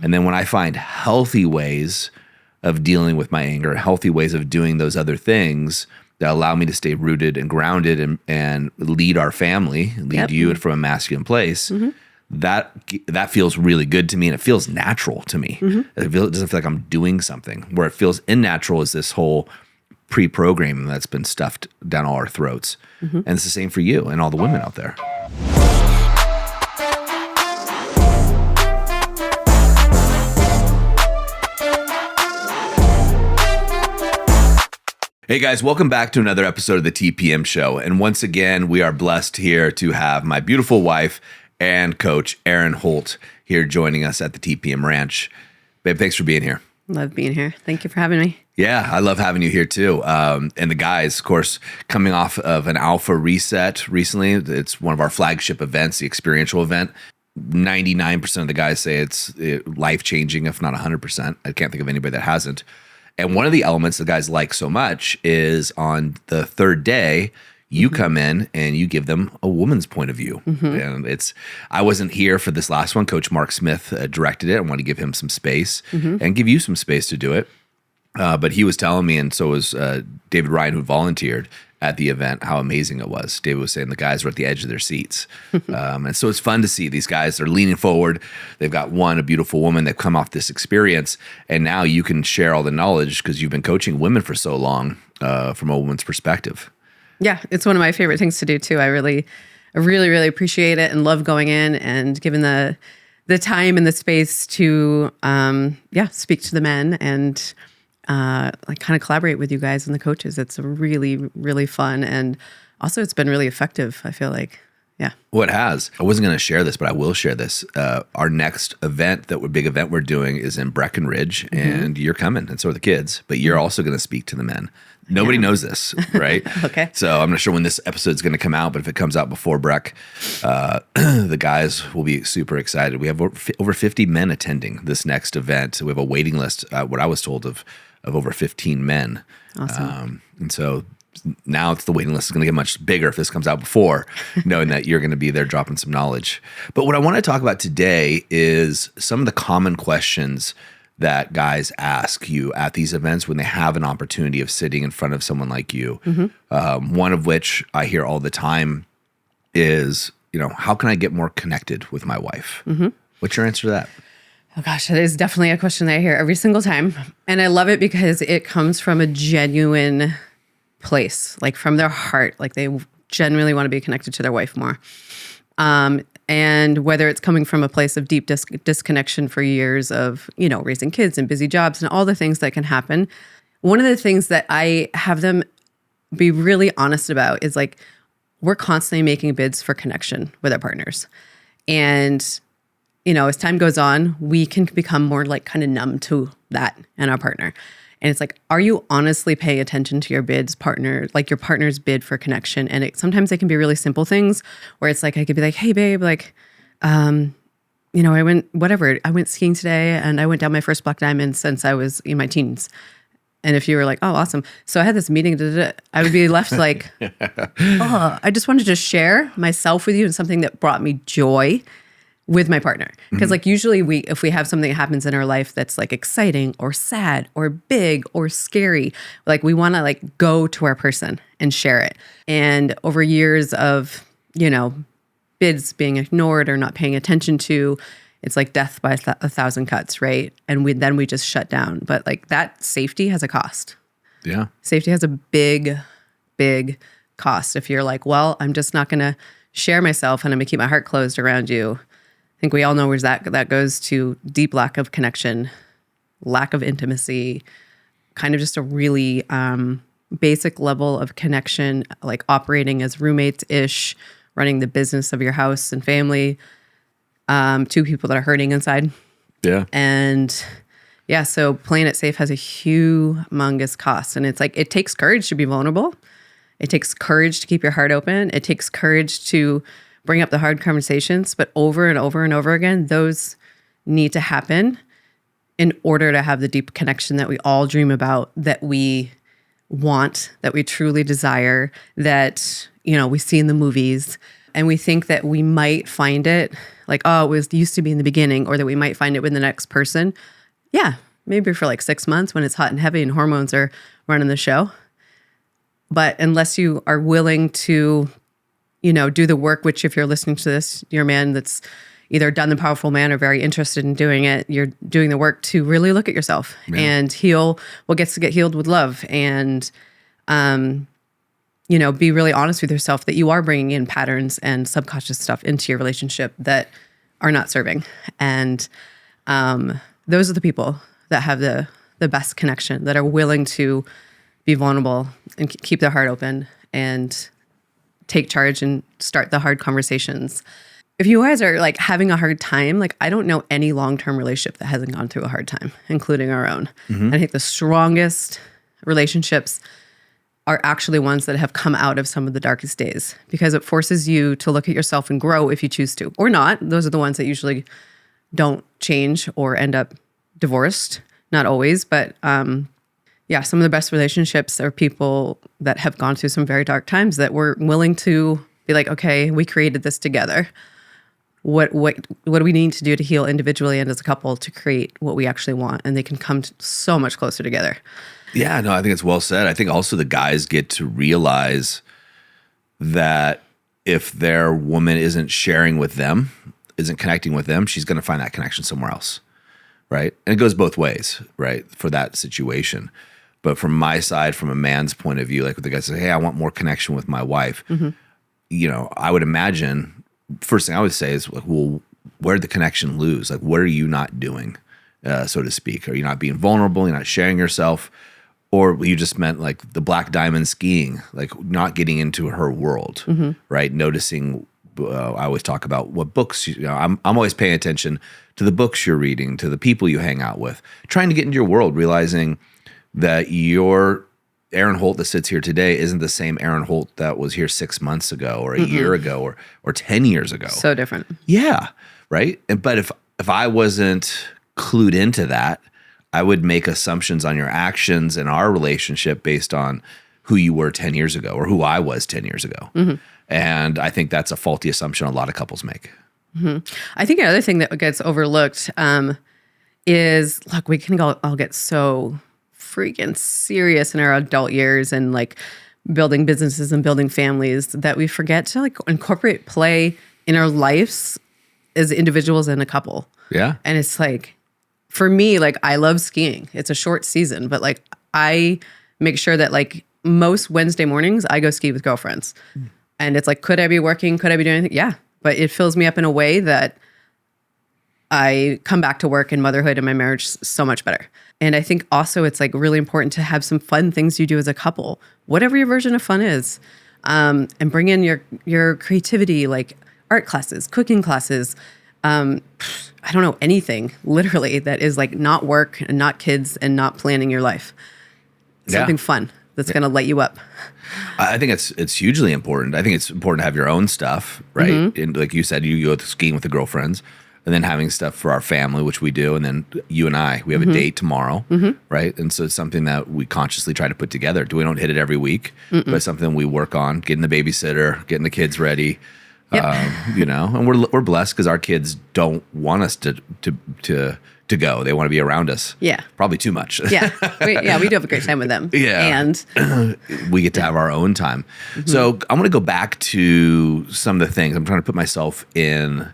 And then when I find healthy ways of dealing with my anger, healthy ways of doing those other things that allow me to stay rooted and grounded and lead our family, lead you from a masculine place, that feels really good to me, and it feels natural to me. It doesn't feel like I'm doing something. Where it feels unnatural is this whole pre-programming that's been stuffed down all our throats. And it's the same for you and all the women out there. Hey guys, welcome back to another episode of the TPM Show. And once again, we are blessed here to have my beautiful wife and coach, Erin Holt, here joining us at the TPM Ranch. Babe, thanks for being here. Love being here. Thank you for having me. Yeah, I love having you here too. And the guys, of course, coming off of an alpha reset recently. It's one of our flagship events, the experiential event. 99% of the guys say it's life-changing, if not 100%. I can't think of anybody that hasn't. And one of the elements the guys like so much is on the third day, you come in and you give them a woman's point of view. And I wasn't here for this last one. Coach Mark Smith directed it. I want to give him some space and give you some space to do it. But he was telling me, and so was David Ryan, who volunteered at the event, how amazing it was. David was saying the guys were at the edge of their seats. And so it's fun to see these guys. They're leaning forward. They've got a beautiful woman. They've come off this experience. And now you can share all the knowledge because you've been coaching women for so long from a woman's perspective. Yeah, it's one of my favorite things to do too. I really appreciate it and love going in and giving the time and the space to speak to the men and like kind of collaborate with you guys and the coaches. It's really, really fun. And also it's been really effective, I feel like. Yeah. Well, it has. I wasn't going to share this, but I will share this. Our next event, big event we're doing is in Breckenridge, and you're coming, and so are the kids, but you're also going to speak to the men. Nobody knows this, right? Okay. So I'm not sure when this episode's going to come out, but if it comes out before Breck, the guys will be super excited. We have over 50 men attending this next event. We have a waiting list, what I was told, of over 15 men. Awesome. And so now the waiting list is going to get much bigger if this comes out before, knowing that you're going to be there dropping some knowledge. But what I want to talk about today is some of the common questions that guys ask you at these events when they have an opportunity of sitting in front of someone like you. One of which I hear all the time is, how can I get more connected with my wife? What's your answer to that? Oh gosh, that is definitely a question that I hear every single time. And I love it because it comes from a genuine place, like from their heart, like they genuinely want to be connected to their wife more. And whether it's coming from a place of deep disconnection for years of, raising kids and busy jobs and all the things that can happen. One of the things that I have them be really honest about is like, we're constantly making bids for connection with our partners. And, as time goes on, we can become more like kind of numb to that and our partner. And it's like, are you honestly paying attention to your like your partner's bid for connection? And sometimes it can be really simple things where it's like, I could be like, hey babe, like, I went skiing today and I went down my first black diamond since I was in my teens. And if you were like, oh, awesome. So I had this meeting, I would be left like, I just wanted to share myself with you and something that brought me joy with my partner. Because like usually if we have something that happens in our life that's like exciting or sad or big or scary, like we want to like go to our person and share it. And over years of, bids being ignored or not paying attention to, it's like death by a thousand cuts, right? And then we just shut down. But like that safety has a cost. Yeah. Safety has a big, big cost. If you're like, well, I'm just not going to share myself and I'm going to keep my heart closed around you. I think we all know where that goes to deep lack of connection, lack of intimacy, kind of just a really basic level of connection, like operating as roommates-ish, running the business of your house and family, two people that are hurting inside. Yeah. And yeah, so playing it safe has a humongous cost. And it's like, it takes courage to be vulnerable. It takes courage to keep your heart open. It takes courage to bring up the hard conversations, but over and over and over again, those need to happen in order to have the deep connection that we all dream about, that we want, that we truly desire, that, we see in the movies. And we think that we might find it like, oh, it was used to be in the beginning, or that we might find it with the next person. Yeah, maybe for like 6 months when it's hot and heavy and hormones are running the show. But unless you are willing to, do the work, which if you're listening to this, you're a man that's either done the powerful man or very interested in doing it, you're doing the work to really look at yourself and heal what gets to get healed with love. And, be really honest with yourself that you are bringing in patterns and subconscious stuff into your relationship that are not serving. And those are the people that have the best connection, that are willing to be vulnerable and keep their heart open and take charge and start the hard conversations. If you guys are like having a hard time, like I don't know any long-term relationship that hasn't gone through a hard time, including our own. I think the strongest relationships are actually ones that have come out of some of the darkest days, because it forces you to look at yourself and grow if you choose to, or not. Those are the ones that usually don't change or end up divorced. Not always, but some of the best relationships are people that have gone through some very dark times that were willing to be like, okay, we created this together. What do we need to do to heal individually and as a couple to create what we actually want? And they can come so much closer together. Yeah, no, I think it's well said. I think also the guys get to realize that if their woman isn't sharing with them, isn't connecting with them, she's going to find that connection somewhere else, right? And it goes both ways, right, for that situation. But from my side, from a man's point of view, like with the guy says, hey, I want more connection with my wife. I would imagine, first thing I would say is, like, well, where did the connection lose? Like, what are you not doing, so to speak? Are you not being vulnerable? You're not sharing yourself? Or you just meant like the black diamond skiing, like not getting into her world, right? Noticing, I always talk about what books, I'm always paying attention to the books you're reading, to the people you hang out with, trying to get into your world, realizing that your Erin Holt that sits here today isn't the same Erin Holt that was here 6 months ago or a year ago or 10 years ago. So different. Yeah, right? But if I wasn't clued into that, I would make assumptions on your actions and our relationship based on who you were 10 years ago or who I was 10 years ago. And I think that's a faulty assumption a lot of couples make. I think another thing that gets overlooked is, look, we can all get so freaking serious in our adult years and like building businesses and building families that we forget to like incorporate play in our lives as individuals and a couple. Yeah. And it's like, for me, like I love skiing. It's a short season, but like I make sure that like most Wednesday mornings I go ski with girlfriends. And it's like, could I be working? Could I be doing anything? Yeah. But it fills me up in a way that I come back to work and motherhood and my marriage so much better. And I think also it's like really important to have some fun things you do as a couple, whatever your version of fun is, and bring in your creativity, like art classes, cooking classes, I don't know, anything literally that is like not work and not kids and not planning your life. Something fun that's going to light you up. I think it's hugely important. I think it's important to have your own stuff, right? And like you said, you go skiing with the girlfriends and then having stuff for our family, which we do. And then you and we have a date tomorrow, right? And so it's something that we consciously try to put together. We don't hit it every week, but it's something we work on, getting the babysitter, getting the kids ready. Yep. And we're blessed because our kids don't want us to go. They want to be around us. Yeah. Probably too much. Yeah. We do have a great time with them. Yeah. And we get to have our own time. So I want to go back to some of the things. I'm trying to put myself in,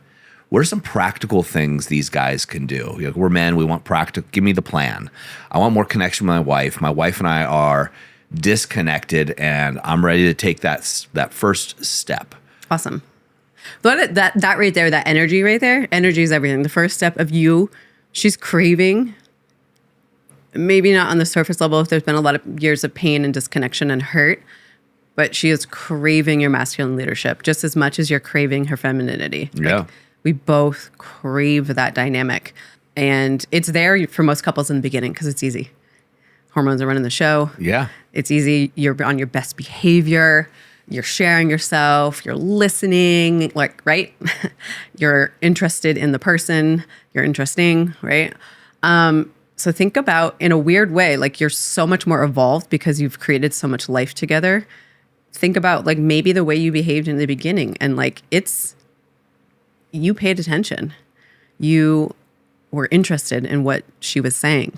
what are some practical things these guys can do? We're men. We want practical. Give me the plan. I want more connection with my wife. My wife and I are disconnected and I'm ready to take that first step. Awesome. That right there, that energy right there, energy is everything. The first step of you, she's craving, maybe not on the surface level if there's been a lot of years of pain and disconnection and hurt, but she is craving your masculine leadership just as much as you're craving her femininity. Yeah. Like, we both crave that dynamic. And it's there for most couples in the beginning because it's easy. Hormones are running the show. Yeah. It's easy. You're on your best behavior. You're sharing yourself, you're listening, like, right? You're interested in the person, you're interesting, right? So think about, in a weird way, like you're so much more evolved because you've created so much life together. think about like maybe the way you behaved in the beginning, and like you paid attention. You were interested in what she was saying.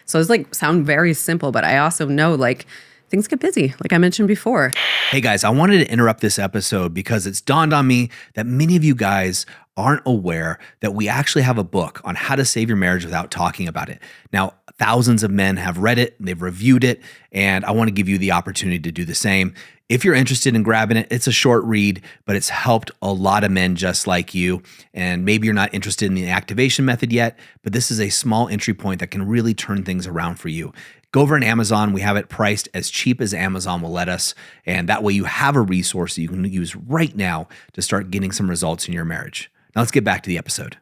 So it's like sound very simple, but I also know like things get busy, like I mentioned before. Hey guys, I wanted to interrupt this episode because it's dawned on me that many of you guys aren't aware that we actually have a book on how to save your marriage without talking about it. Now, thousands of men have read it, they've reviewed it, and I want to give you the opportunity to do the same. If you're interested in grabbing it, it's a short read, but it's helped a lot of men just like you. And maybe you're not interested in the activation method yet, but this is a small entry point that can really turn things around for you. Go over on Amazon. We have it priced as cheap as Amazon will let us. And that way you have a resource that you can use right now to start getting some results in your marriage. Now let's get back to the episode.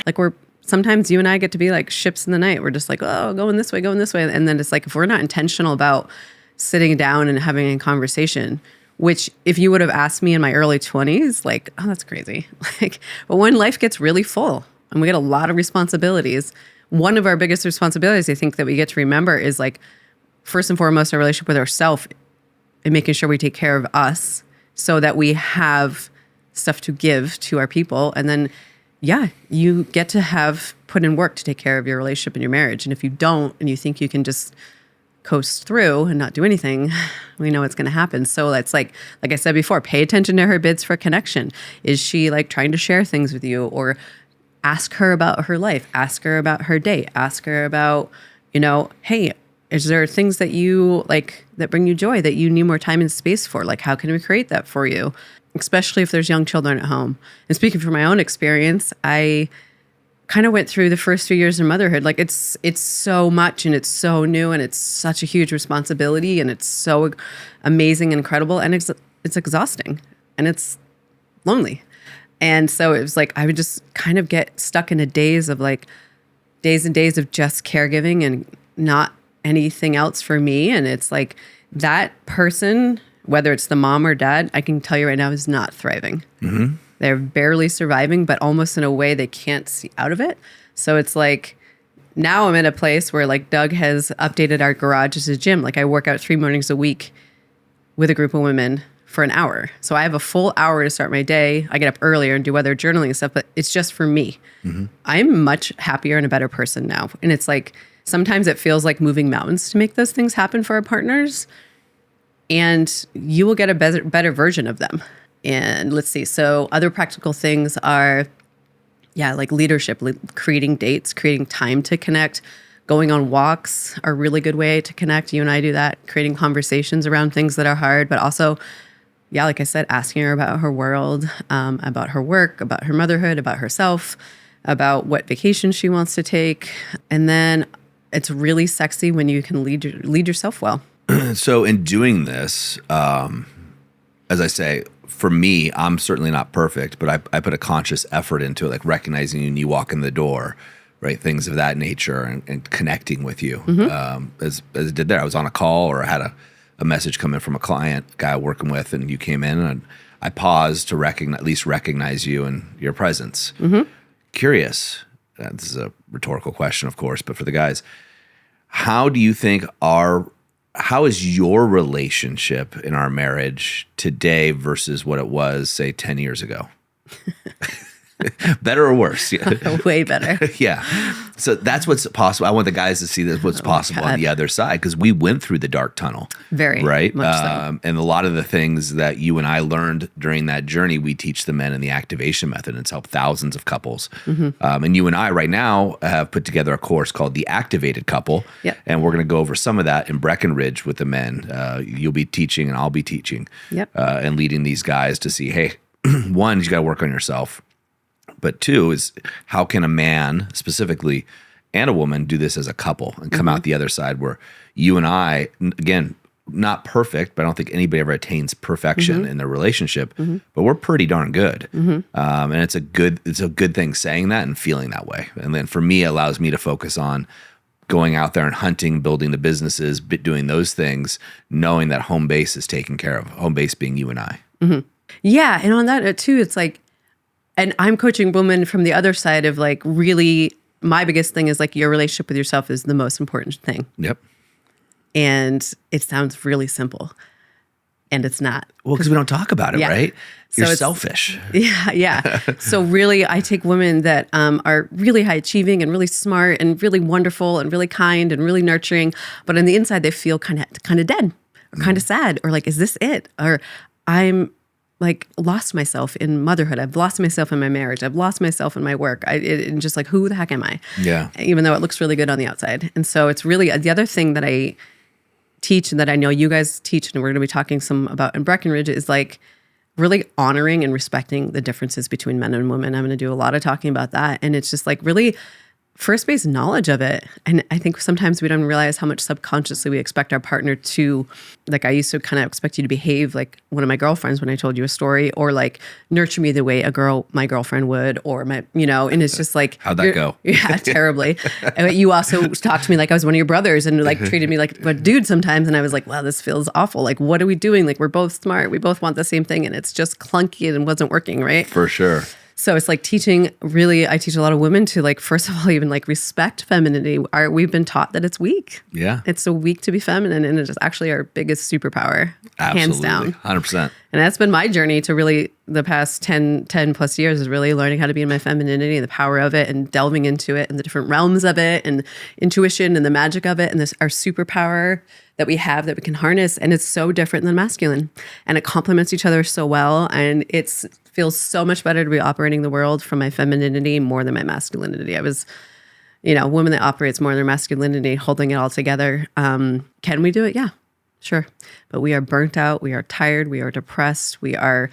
Like sometimes you and I get to be like ships in the night. We're just like, oh, going this way. And then it's like, if we're not intentional about sitting down and having a conversation, which if you would have asked me in my early 20s, like, oh, that's crazy. Like, but when life gets really full and we get a lot of responsibilities, one of our biggest responsibilities I think that we get to remember is like, first and foremost, our relationship with ourselves and making sure we take care of us so that we have stuff to give to our people. And then, yeah, you get to have put in work to take care of your relationship and your marriage. And if you don't, and you think you can just coast through and not do anything, we know what's going to happen. So that's like I said before, pay attention to her bids for connection. Is she like trying to share things with you, or ask her about her life, ask her about her day, ask her about, hey, is there things that you like that bring you joy that you need more time and space for? Like, how can we create that for you? Especially if there's young children at home. And speaking from my own experience, I kind of went through the first few years of motherhood. Like it's so much and it's so new and it's such a huge responsibility and it's so amazing, incredible, and it's exhausting and it's lonely. And so it was like I would just kind of get stuck in a days and days of just caregiving and not anything else for me. And it's like that person, whether it's the mom or dad, I can tell you right now is not thriving. Mm-hmm. They're barely surviving, but almost in a way they can't see out of it. So it's like now I'm in a place where like Doug has updated our garage as a gym. Like I work out 3 mornings a week with a group of women for an hour. So I have a full hour to start my day. I get up earlier and do other journaling and stuff, but it's just for me. Mm-hmm. I'm much happier and a better person now. And it's like sometimes it feels like moving mountains to make those things happen for our partners. And you will get a better version of them. And let's see. So other practical things are, like leadership, creating dates, creating time to connect, going on walks are a really good way to connect. You and I do that, creating conversations around things that are hard, but also, like I said, asking her about her world, about her work, about her motherhood, about herself, about what vacation she wants to take. And then it's really sexy when you can lead yourself well. So in doing this, as I say, for me, I'm certainly not perfect, but I put a conscious effort into it, like recognizing when you walk in the door, right? Things of that nature and connecting with you. Mm-hmm. As I did there, I was on a call or I had a message come in from a client, guy I'm working with, and you came in and I paused to at least recognize you and your presence. Mm-hmm. Curious, this is a rhetorical question, of course, but for the guys, how do you think how is your relationship in our marriage today versus what it was, say, 10 years ago? Better or worse? Way better. Yeah. So that's what's possible. I want the guys to see what's possible on the other side, because we went through the dark tunnel. Very. Right? Much so. And a lot of the things that you and I learned during that journey, we teach the men in the activation method. And it's helped thousands of couples. Mm-hmm. And you and I right now have put together a course called The Activated Couple. Yep. And we're going to go over some of that in Breckenridge with the men. You'll be teaching and I'll be teaching. Yep. And leading these guys to see, hey, one, you got to work on yourself. But two is, how can a man specifically and a woman do this as a couple and come out the other side where you and I, again, not perfect, but I don't think anybody ever attains perfection in their relationship, but we're pretty darn good. And it's a good thing saying that and feeling that way. And then for me, it allows me to focus on going out there and hunting, building the businesses, doing those things, knowing that home base is taken care of, home base being you and I. Yeah. And on that too, it's like, and I'm coaching women from the other side of like, really, my biggest thing is like your relationship with yourself is the most important thing. Yep. And it sounds really simple. and it's not. Well, because we don't talk about it, Yeah. right? So You're it's- selfish. Yeah. So really, I take women that are really high achieving and really smart and really wonderful and really kind and really nurturing, but on the inside they feel kind of dead, or kind of sad, or like, is this it? Or I'm like lost myself in motherhood. I've lost myself in my marriage. I've lost myself in my work. And just like, who the heck am I? Yeah. Even though it looks really good on the outside. And so it's really the other thing that I teach and that I know you guys teach, and we're going to be talking some about in Breckenridge, is like really honoring and respecting the differences between men and women. I'm going to do a lot of talking about that. And it's just like really first base knowledge of it. And I think sometimes we don't realize how much subconsciously we expect our partner to, like, I used to kind of expect you to behave like one of my girlfriends when I told you a story, or like nurture me the way my girlfriend would, or my, and it's just like, How'd that go? Yeah, terribly. And you also talked to me like I was one of your brothers, and like treated me like a dude sometimes. And I was like, wow, this feels awful. Like, what are we doing? Like, we're both smart. We both want the same thing. And it's just clunky and wasn't working, right? For sure. So it's like I teach a lot of women to, like, first of all, even like respect femininity. We've been taught that it's weak. Yeah. It's so weak to be feminine, and it's actually our biggest superpower, Absolutely. hands down. 100%. And that's been my journey to really the past 10 plus years, is really learning how to be in my femininity and the power of it, and delving into it and the different realms of it and intuition and the magic of it, and our superpower that we have that we can harness. And it's so different than masculine, and it complements each other so well. And it feels so much better to be operating the world from my femininity more than my masculinity. I was, a woman that operates more than their masculinity, holding it all together. Can we do it? Yeah, sure. But we are burnt out. We are tired. We are depressed. We are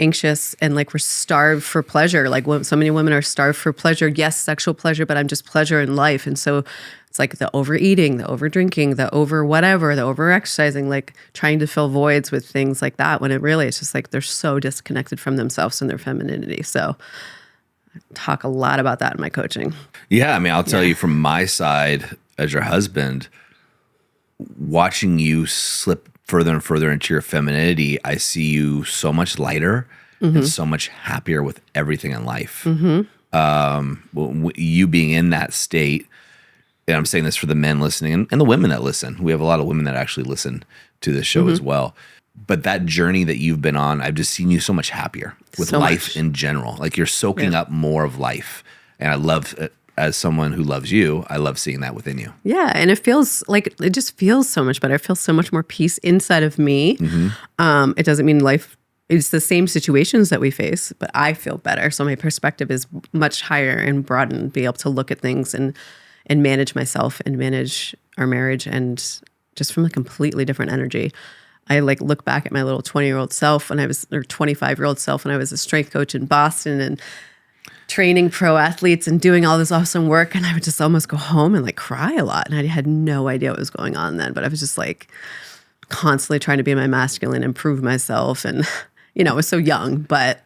anxious, and like we're starved for pleasure. Like so many women are starved for pleasure. Yes, sexual pleasure, but I'm just pleasure in life. And so it's like the overeating, the overdrinking, the over whatever, the over exercising, like trying to fill voids with things like that, when it really it's just like they're so disconnected from themselves and their femininity. So I talk a lot about that in my coaching. Yeah. I mean, I'll tell you from my side as your husband, watching you slip further and further into your femininity, I see you so much lighter and so much happier with everything in life. You being in that state, and I'm saying this for the men listening and the women that listen. We have a lot of women that actually listen to this show as well. But that journey that you've been on, I've just seen you so much happier with So life much. in general. Like you're soaking up more of life. And I love it. As someone who loves you, I love seeing that within you. Yeah. And it just feels so much better. I feel so much more peace inside of me. It doesn't mean life, it's the same situations that we face, but I feel better. So my perspective is much higher and broadened, be able to look at things and manage myself and manage our marriage, and just from a completely different energy. I like look back at my little 20-year-old self or 25-year-old self when I was a strength coach in Boston and training pro athletes and doing all this awesome work. And I would just almost go home and like cry a lot. And I had no idea what was going on then, but I was just like constantly trying to be my masculine, improve myself. And, I was so young, but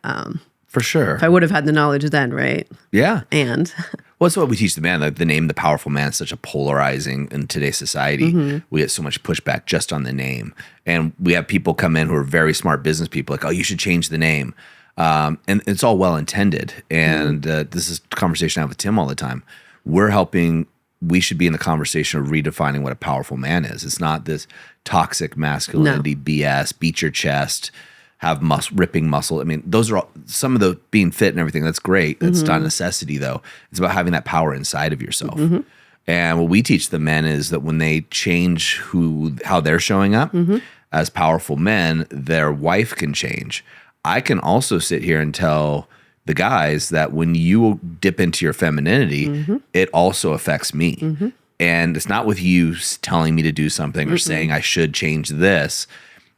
For sure. if I would have had the knowledge then, right? Yeah. And Well, that's what we teach the man. Like the name, the powerful man, is such a polarizing in today's society. We get so much pushback just on the name. And we have people come in who are very smart business people, like, oh, you should change the name. And it's all well intended. And this is a conversation I have with Tim all the time. We should be in the conversation of redefining what a powerful man is. It's not this toxic masculinity BS, beat your chest, have ripping muscle. I mean, those are all, some of the being fit and everything. That's great. It's not a necessity though. It's about having that power inside of yourself. And what we teach the men is that when they change how they're showing up as powerful men, their wife can change. I can also sit here and tell the guys that when you dip into your femininity, it also affects me. And it's not with you telling me to do something or saying I should change this,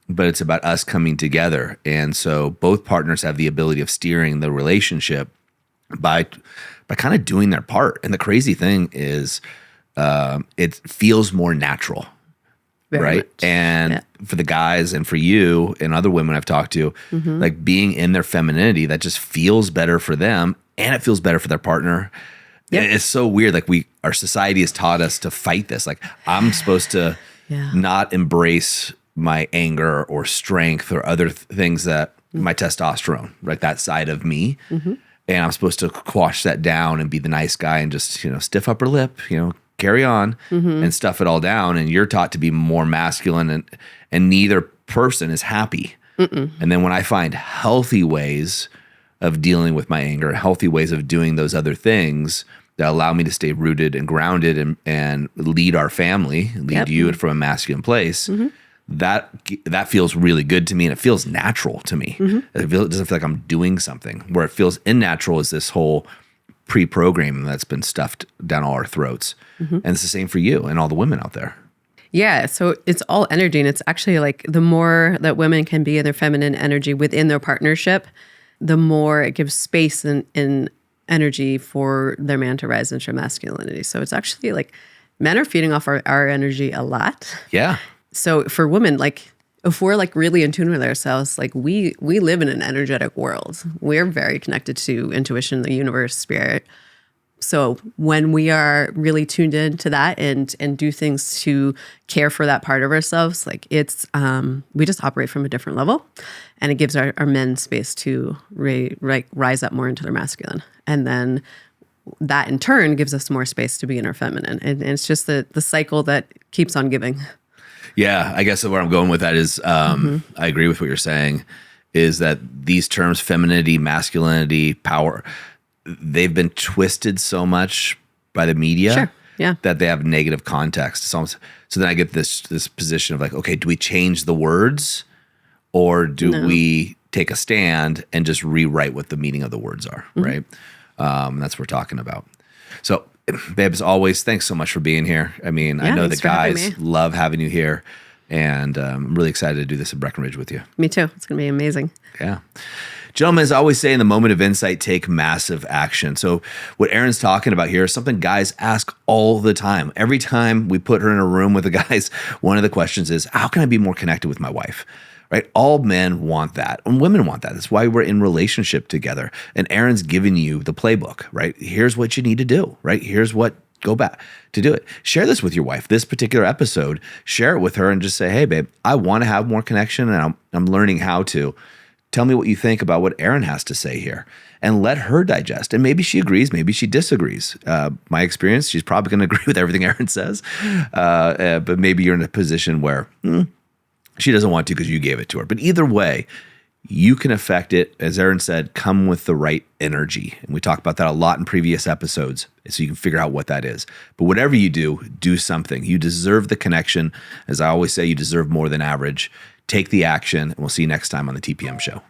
but it's about us coming together. And so both partners have the ability of steering the relationship by kind of doing their part. And the crazy thing is it feels more natural. very Right. much. And for the guys and for you and other women I've talked to, like being in their femininity, that just feels better for them and it feels better for their partner. Yep. It's so weird. Like our society has taught us to fight this. Like I'm supposed to not embrace my anger or strength or other things that my testosterone, right? That side of me. And I'm supposed to quash that down and be the nice guy and just, stiff upper lip, carry on and stuff it all down. And you're taught to be more masculine and neither person is happy. And then when I find healthy ways of dealing with my anger, healthy ways of doing those other things that allow me to stay rooted and grounded and lead our family, lead you from a masculine place, that feels really good to me, and it feels natural to me. It doesn't feel like I'm doing something. Where it feels unnatural is this whole pre-programming that's been stuffed down all our throats. And it's the same for you and all the women out there. Yeah, so it's all energy, and it's actually like the more that women can be in their feminine energy within their partnership, the more it gives space and energy for their man to rise into masculinity. So it's actually like men are feeding off our energy a lot. Yeah. So for women, like if we're like really in tune with ourselves, like we live in an energetic world. We're very connected to intuition, the universe, spirit. So when we are really tuned into that and do things to care for that part of ourselves, like it's, we just operate from a different level, and it gives our men space to rise up more into their masculine. And then that in turn gives us more space to be in our feminine. And it's just the cycle that keeps on giving. Yeah, I guess where I'm going with that is, I agree with what you're saying, is that these terms, femininity, masculinity, power, they've been twisted so much by the media that they have negative context. So then I get this position of like, okay, do we change the words, or do we take a stand and just rewrite what the meaning of the words are, right? That's what we're talking about. So, babe, as always, thanks so much for being here. I mean, I know the guys love having you here, and I'm really excited to do this at Breckenridge with you. Me too. It's going to be amazing. Yeah. Gentlemen, as I always say, in the moment of insight, take massive action. So what Erin's talking about here is something guys ask all the time. Every time we put her in a room with the guys, one of the questions is, how can I be more connected with my wife? Right? All men want that, and women want that. That's why we're in relationship together. And Erin's giving you the playbook, right? Here's what you need to do, right? Here's what, go back to do it. Share this with your wife, this particular episode. Share it with her and just say, hey, babe, I want to have more connection, and I'm learning how to. Tell me what you think about what Erin has to say here, and let her digest. And maybe she agrees, maybe she disagrees. My experience, she's probably going to agree with everything Erin says, but maybe you're in a position where she doesn't want to because you gave it to her. But either way, you can affect it. As Erin said, come with the right energy. And we talked about that a lot in previous episodes, so you can figure out what that is. But whatever you do something. You deserve the connection. As I always say, you deserve more than average. Take the action, and we'll see you next time on the TPM Show.